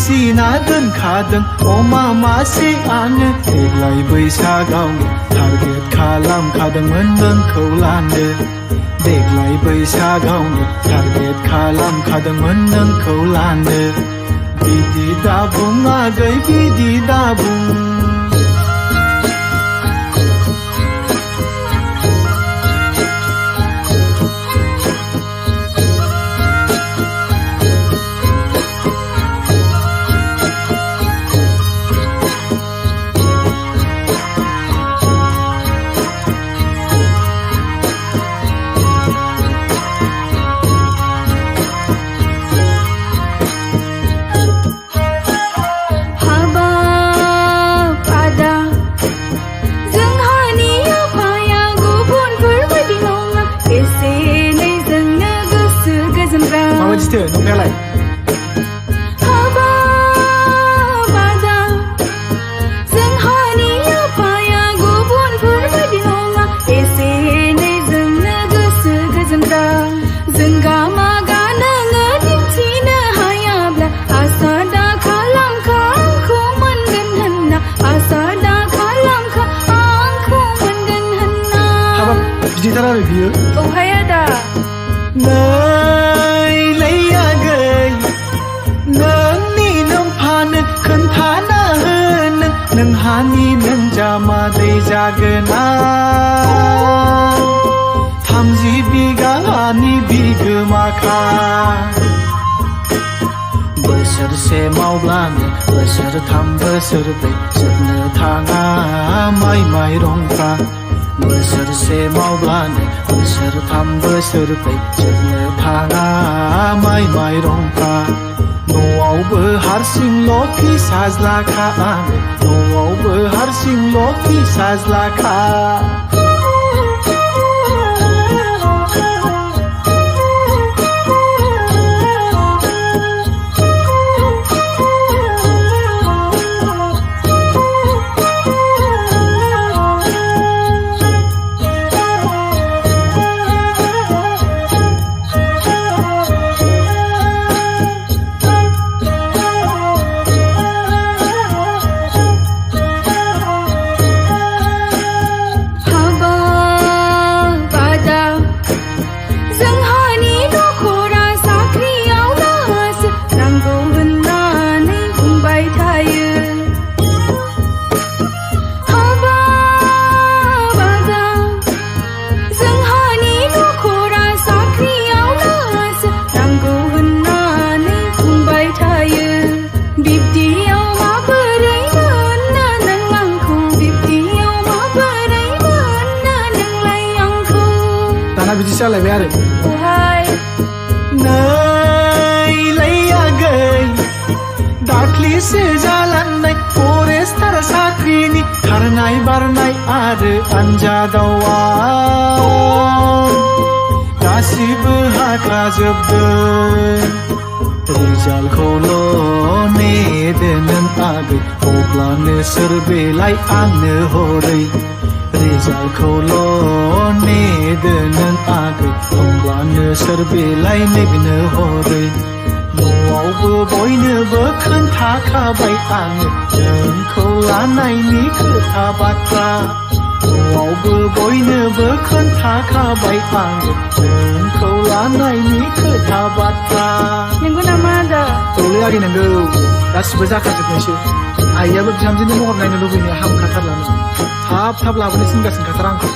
Sinadan kadang oma masih ane Deglai बैसागावनि target kalam kadang menang kaulande Deglai बैसागावनि target kalam kadang menang kaulande Bidi dabung agai bidi dabung Nung cái này Jadi tara review. Oh hayada. Nang hani nang jama dei jagana Thamji biga hani biga maka Besar se maublan besar tham besar be jabna thanga mai rongka Besar se maublan besar tham besar be jabna thanga mai rongka न'आवबो हारसिंल'खि साज्लाखा आङो न'आवबो हारसिंल'खि साज्लाखा Biji salah biar. Hai. Nay laya gay. Dakli se jalan nay forest sakri ni karnai barnai ada anja dawa. Kasib haka jabde. Rijal kholo ne denen agai oblan serbe lai anne horai. Rijal kholo ne denen agai oblan serbe lai nebne horai. Na'awबो बयनोबो खोन्थाखाबाय आङो जोंखौ लानायनि खोथा बाथ्रा न'आवबो बयनोबो खोन्थाखाबाय आं नोंखौ लानायनि खोथा बाथ्रा नंगौ नामा आदा औलै आगै नंगौ गासिबो जाखाजोबनायसो आइयाबो बिहामजोनि महर नायनो लुबैनाया हामखाथारलानो थाब थाब लाबोनो थिनगासिनो खाथार आंखौ